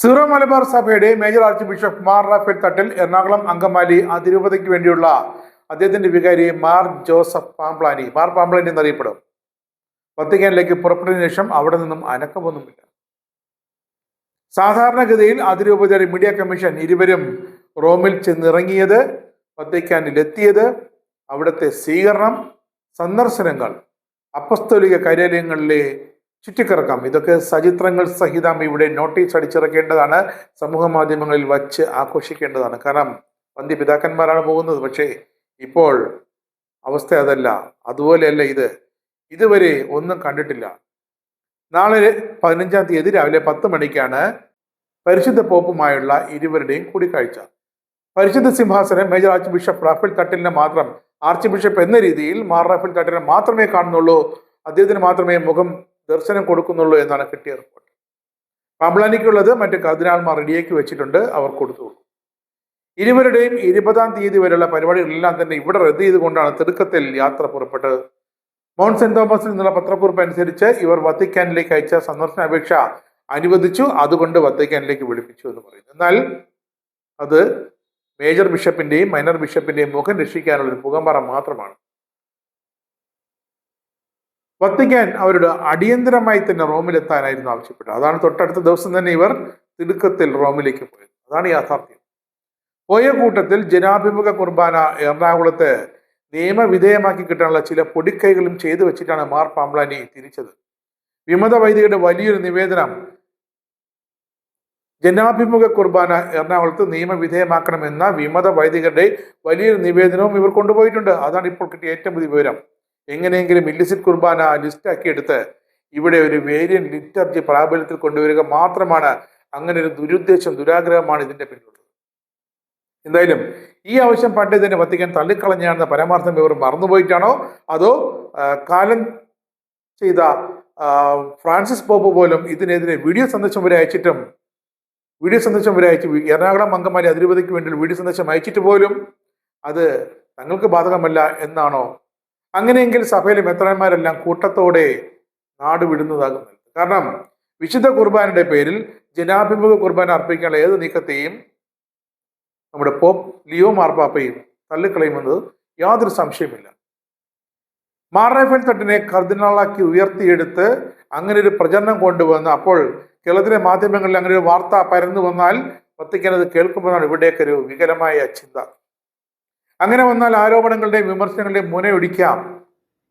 Zero Malabar സഭയുടെ major archbishop Mar Raphael Thattil Ernakulam Angamaly അതിരൂപതയ്ക്ക് വേണ്ടിയുള്ള അദ്ദേഹത്തിന്റെ വികാരി മാർ ജോസഫ് പാംപ്ലാനി എന്നറിയപ്പെടും. വത്തിക്കാനിലേക്ക് പുറപ്പെട്ടതിനു ശേഷം അവിടെ നിന്നും അനക്കമൊന്നുമില്ല. സാധാരണഗതിയിൽ അതിരൂപതയുടെ മീഡിയ കമ്മീഷൻ ഇരുവരും റോമിൽ ചെന്നിറങ്ങിയത്, വത്തിക്കാനിലെത്തിയത്, അവിടുത്തെ സ്വീകരണം, സന്ദർശനങ്ങൾ, അപ്പസ്തോലിക കാര്യാലയങ്ങളിലെ ചുറ്റിക്കറക്കം, ഇതൊക്കെ സചിത്രങ്ങൾ സഹിതം ഇവിടെ നോട്ടീസ് അടിച്ചിറക്കേണ്ടതാണ്, സമൂഹ മാധ്യമങ്ങളിൽ വച്ച് ആഘോഷിക്കേണ്ടതാണ്. കാരണം വന്ധ്യപിതാക്കന്മാരാണ് പോകുന്നത്. പക്ഷേ ഇപ്പോൾ അവസ്ഥ അതല്ല, അതുപോലെയല്ല ഇത്. ഇതുവരെ ഒന്നും കണ്ടിട്ടില്ല. നാളെ 15-ാം തീയതി രാവിലെ 10 മണിക്കാണ് പരിശുദ്ധ പോപ്പുമായുള്ള ഇരുവരുടെയും കൂടിക്കാഴ്ച. പരിശുദ്ധ സിംഹാസനം മേജർ ആർച്ച് ബിഷപ്പ് റാഫേൽ തട്ടിലിനെ മാത്രം, ആർച്ച് ബിഷപ്പ് എന്ന രീതിയിൽ മാർ റാഫേൽ തട്ടിലിനെ മാത്രമേ കാണുന്നുള്ളൂ, അദ്ദേഹത്തിന് മാത്രമേ മുഖം ദർശനം കൊടുക്കുന്നുള്ളൂ എന്നാണ് കിട്ടിയ റിപ്പോർട്ട്. പാംപ്ലാനിക്കുള്ളത് മറ്റ് കർദിനാൾമാർ റെഡിയാക്കി വെച്ചിട്ടുണ്ട്, അവർ കൊടുത്തു. ഇരുവരുടെയും 20-ാം തീയതി വരെയുള്ള പരിപാടികളെല്ലാം തന്നെ ഇവിടെ റദ്ദ് ചെയ്തുകൊണ്ടാണ് തിടുക്കത്തിൽ യാത്ര പുറപ്പെട്ടത്. മൗണ്ട് സെന്റ് തോമസിൽ നിന്നുള്ള പത്രക്കുറിപ്പ് അനുസരിച്ച് ഇവർ വത്തിക്കാനിലേക്ക് അയച്ച സന്ദർശന അപേക്ഷ അനുവദിച്ചു, അതുകൊണ്ട് വത്തിക്കാനിലേക്ക് വിളിപ്പിച്ചു എന്ന് പറയുന്നു. എന്നാൽ അത് മേജർ ബിഷപ്പിന്റെയും മൈനർ ബിഷപ്പിന്റെയും മുഖം രക്ഷിക്കാനുള്ള ഒരു പുകമറ മാത്രമാണ്. വത്തിക്കാൻ അവരുടെ അടിയന്തരമായി തന്നെ റോമിലെത്താനായിരുന്നു ആവശ്യപ്പെട്ടത്. അതാണ് തൊട്ടടുത്ത ദിവസം തന്നെ ഇവർ തിടുക്കത്തിൽ റോമിലേക്ക് പോയത്. അതാണ് യാഥാർത്ഥ്യം. പോയ കൂട്ടത്തിൽ ജനാഭിമുഖ കുർബാന എറണാകുളത്ത് നിയമവിധേയമാക്കി കിട്ടാനുള്ള ചില പൊടിക്കൈകളും ചെയ്തു വെച്ചിട്ടാണ് മാർ പാംപ്ലാനി തിരിച്ചത്. വിമത വൈദികരുടെ വലിയൊരു നിവേദനം, ജനാഭിമുഖ കുർബാന എറണാകുളത്ത് നിയമവിധേയമാക്കണമെന്ന വിമത വൈദികരുടെ വലിയൊരു നിവേദനവും ഇവർ കൊണ്ടുപോയിട്ടുണ്ട്. അതാണ് ഇപ്പോൾ കിട്ടിയ ഏറ്റവും പുതിയ വിവരം. എങ്ങനെയെങ്കിലും ഇല്ലിസിറ്റ് കുർബാന ലിസ്റ്റാക്കിയെടുത്ത് ഇവിടെ ഒരു വേരിയന്റ് ലിറ്റർജി പ്രാബല്യത്തിൽ കൊണ്ടുവരിക മാത്രമാണ്. അങ്ങനെ ഒരു ദുരുദ്ദേശം, ദുരാഗ്രഹമാണ് ഇതിന്റെ പിന്നിലുള്ളത്. എന്തായാലും ഈ ആവശ്യം പണ്ടേ തന്നെ വത്തിക്കാൻ തള്ളിക്കളഞ്ഞാണെന്ന പരമാർത്ഥം ഇവർ മറന്നുപോയിട്ടാണോ, അതോ കാലം ചെയ്ത ഫ്രാൻസിസ് പോപ്പ് പോലും ഇതിനെതിരെ വീഡിയോ സന്ദേശം വരെ അയച്ച് എറണാകുളം അങ്കമാലി അതിരൂപതയ്ക്ക് വേണ്ടി വീഡിയോ സന്ദേശം അയച്ചിട്ട് പോലും അത് തങ്ങൾക്ക് ബാധകമല്ല എന്നാണോ? അങ്ങനെയെങ്കിൽ സഭയിലെ മെത്രാന്മാരെല്ലാം കൂട്ടത്തോടെ നാട് വിടുന്നതാകുന്നത്. കാരണം വിശുദ്ധ കുർബാനയുടെ പേരിൽ ജനാഭിമുഖ കുർബാന അർപ്പിക്കാനുള്ള ഏത് നീക്കത്തെയും നമ്മുടെ പോപ്പ് ലിയോ മാർപ്പാപ്പയും തള്ളിക്കളയുമെന്നത് യാതൊരു സംശയമില്ല. മാർ റാഫേൽ തട്ടിനെ കർദിനാളാക്കി ഉയർത്തിയെടുത്ത് അങ്ങനെ ഒരു പ്രചരണം കൊണ്ടുവന്ന് അപ്പോൾ കേരളത്തിലെ മാധ്യമങ്ങളിൽ അങ്ങനെ ഒരു വാർത്ത പരന്നു വന്നാൽ വത്തിക്കാൻ അത് കേൾക്കുമ്പോഴാണ് ഇവിടേക്ക് ഒരു വികലമായ ചിന്ത. അങ്ങനെ വന്നാൽ ആരോപണങ്ങളുടെയും വിമർശനങ്ങളുടെയും മുനയൊടിക്കാം.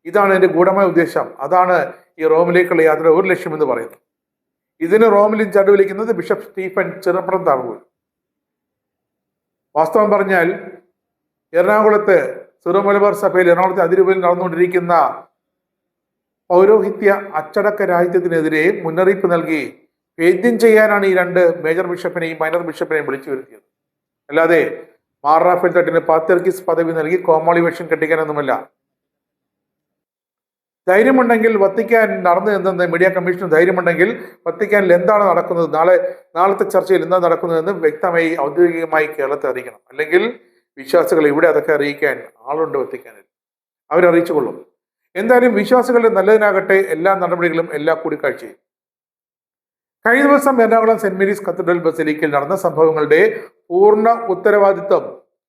ഇതാണ് എൻ്റെ ഗൂഢമായ ഉദ്ദേശം. അതാണ് ഈ റോമിലേക്കുള്ള യാത്ര ഒരു ലക്ഷ്യമെന്ന് പറയുന്നത്. ഇതിന് റോമിലും ചടുവിലിക്കുന്നത് ബിഷപ്പ് സ്റ്റീഫൻ ചെറുപ്രന്താണ്. വാസ്തവം പറഞ്ഞാൽ എറണാകുളത്ത് സീറോ മലബാർ സഭയിൽ എറണാകുളത്തെ അതിരൂപതയിൽ നടന്നുകൊണ്ടിരിക്കുന്ന പൗരോഹിത്യ അച്ചടക്ക രാഹിത്യത്തിനെതിരെ മുന്നറിയിപ്പ് നൽകി വേദ്യം ചെയ്യാനാണ് ഈ 2 മേജർ ബിഷപ്പിനെയും മൈനർ ബിഷപ്പിനെയും വിളിച്ചു വരുത്തിയത്. അല്ലാതെ മാർ റാഫേൽ തട്ടിന് പാത്രിയർക്കീസ് പദവി നൽകി കോമാളി വേഷം കെട്ടിക്കാനൊന്നുമല്ല. ധൈര്യമുണ്ടെങ്കിൽ വത്തിക്കാൻ നടന്നു എന്തെന്ന് മീഡിയ കമ്മീഷന് ധൈര്യമുണ്ടെങ്കിൽ വത്തിക്കാനിൽ എന്താണ് നടക്കുന്നത്, നാളത്തെ ചർച്ചയിൽ എന്താ നടക്കുന്നതെന്ന് വ്യക്തമായി ഔദ്യോഗികമായി കേരളത്തെ അറിയിക്കണം. അല്ലെങ്കിൽ വിശ്വാസികൾ ഇവിടെ അതൊക്കെ അറിയിക്കാൻ ആളുണ്ട് വത്തിക്കാനിൽ, അവരറിയിച്ചുകൊള്ളും. എന്തായാലും വിശ്വാസികളുടെ നല്ലതിനാകട്ടെ എല്ലാ നടപടികളും, എല്ലാ കൂടിക്കാഴ്ചയും. കഴിഞ്ഞ ദിവസം എറണാകുളം സെന്റ് മേരീസ് കത്തീഡ്രൽ ബസിലിക്കയിൽ നടന്ന സംഭവങ്ങളുടെ പൂർണ്ണ ഉത്തരവാദിത്വം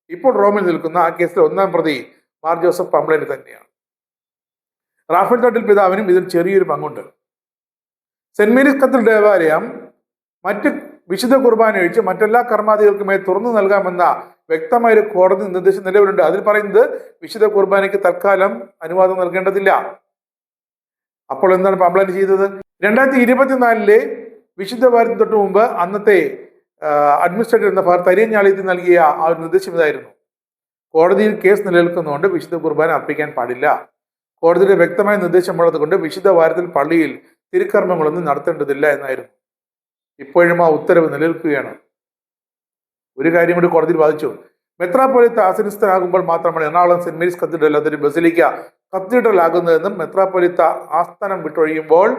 ഇപ്പോൾ റോമിൽ നിൽക്കുന്ന ആ കേസിലെ 1-ാം പ്രതി മാർ ജോസഫ് പാംപ്ലാനി തന്നെയാണ്. റാഫേൽ തട്ടിൽ പിതാവിനും ഇതിൽ ചെറിയൊരു പങ്കുണ്ട്. സെന്റ് മേരീസ് കത്തീഡ്രൽ ദേവാലയം മറ്റ് വിശുദ്ധ കുർബാന ഒഴിച്ച് മറ്റെല്ലാ കർമാദികൾക്കുമേ തുറന്നു നൽകാമെന്ന വ്യക്തമായൊരു കോടതി നിർദ്ദേശം നിലവിലുണ്ട്. അതിൽ പറയുന്നത് വിശുദ്ധ കുർബാനയ്ക്ക് തൽക്കാലം അനുവാദം നൽകേണ്ടതില്ല. അപ്പോൾ എന്താണ് പാംപ്ലാനി ചെയ്തത്? 2024 വിശുദ്ധ വാരത്തിന് തൊട്ട് മുമ്പ് അന്നത്തെ അഡ്മിനിസ്ട്രേറ്റർ എന്ന തരിയഞ്ഞാളിയത്തിൽ നൽകിയ ആ ഒരു നിർദ്ദേശം ഇതായിരുന്നു: കോടതിയിൽ കേസ് നിലനിൽക്കുന്നതുകൊണ്ട് വിശുദ്ധ കുർബാന അർപ്പിക്കാൻ പാടില്ല. കോടതിയുടെ വ്യക്തമായ നിർദ്ദേശമുള്ളത് കൊണ്ട് വിശുദ്ധ വാരത്തിൽ പള്ളിയിൽ തിരുക്കർമ്മങ്ങളൊന്നും നടത്തേണ്ടതില്ല എന്നായിരുന്നു. ഇപ്പോഴും ആ ഉത്തരവ് നിലനിൽക്കുകയാണ്. ഒരു കാര്യം കൂടി കോടതിയിൽ വാദിച്ചു. മെത്രാപ്പൊലീത്ത ആസനസ്ഥനാകുമ്പോൾ മാത്രമാണ് എറണാകുളം സെന്റ് മേരീസ് കത്തീഡ്രൽ അതൊരു ബസിലിക്ക കത്തീഡ്രൽ ആകുന്നതെന്നും മെത്രാപ്പൊലീത്ത ആസ്ഥാനം വിട്ടൊഴിയുമ്പോൾ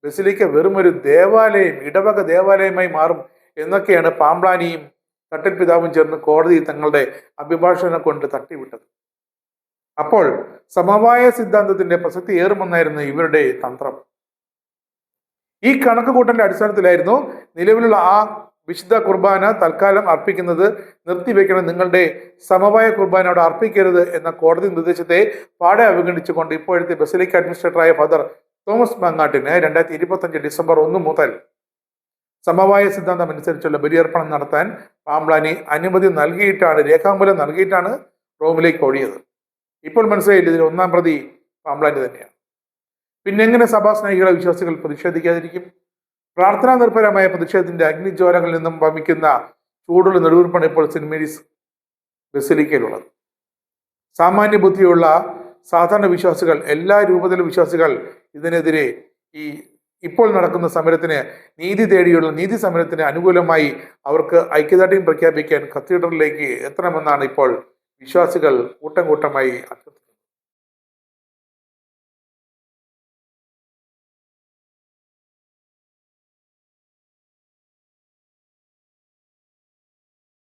ബസിലിക്ക വെറുമൊരു ദേവാലയം, ഇടവക ദേവാലയമായി മാറും എന്നൊക്കെയാണ് പാംപ്ലാനിയും തട്ടിൽ പിതാവും ചേർന്ന് കോടതി തങ്ങളുടെ അഭിഭാഷകനെ കൊണ്ട് തട്ടിവിട്ടത്. അപ്പോൾ സമവായ സിദ്ധാന്തത്തിന്റെ പ്രസക്തി ഏറുമെന്നായിരുന്നു ഇവരുടെ തന്ത്രം. ഈ കണക്കുകൂട്ടലിന്റെ അടിസ്ഥാനത്തിലായിരുന്നു നിലവിലുള്ള ആ വിശുദ്ധ കുർബാന തൽക്കാലം അർപ്പിക്കുന്നത് നിർത്തിവെക്കണം, നിങ്ങളുടെ സമവായ കുർബാന അവിടെ അർപ്പിക്കരുത് എന്ന കോടതി നിർദ്ദേശത്തെ പാടെ അവഗണിച്ചുകൊണ്ട് ഇപ്പോഴത്തെ ബസിലിക്ക അഡ്മിനിസ്ട്രേറ്ററായ ഫാദർ തോമസ് മങ്ങാട്ടിന് 2025 ഡിസംബർ 1 മുതൽ സമവായ സിദ്ധാന്തം അനുസരിച്ചുള്ള ബലിയർപ്പണം നടത്താൻ പാമ്പ്ലാനി അനുമതി നൽകിയിട്ടാണ്, രേഖാമൂലം നൽകിയിട്ടാണ് റോമിലേക്ക് ഒഴിയത്. ഇപ്പോൾ മനസ്സിലായില്ല, ഇതിൽ ഒന്നാം പ്രതി പാമ്പ്ലാനി തന്നെയാണ്. പിന്നെ എങ്ങനെ സഭാസ്നേഹികളെ വിശ്വാസികൾ പ്രതിഷേധിക്കാതിരിക്കും? പ്രാർത്ഥനാ നിർഭരമായ പ്രതിഷേധത്തിന്റെ അഗ്നിജ്വാലകളിൽ നിന്നും വമിക്കുന്ന ചൂടുള്ള നെടുവീർപ്പാണ് ഇപ്പോൾ സെന്റ് മേരീസ് ബസിലിക്കയിലുള്ളത്. സാമാന്യ ബുദ്ധിയുള്ള സാധാരണ വിശ്വാസികൾ, എല്ലാ രൂപത്തിലും വിശ്വാസികൾ ഇതിനെതിരെ ഇപ്പോൾ നടക്കുന്ന സമരത്തിന്, നീതി തേടിയുള്ള നീതി സമരത്തിന് അനുകൂലമായി അവർക്ക് ഐക്യദാർഢ്യം പ്രഖ്യാപിക്കാൻ കത്തീഡ്രലിലേക്ക് എത്തണമെന്നാണ് ഇപ്പോൾ വിശ്വാസികൾ കൂട്ടം കൂട്ടമായി അഭ്യർത്ഥിക്കുന്നത്.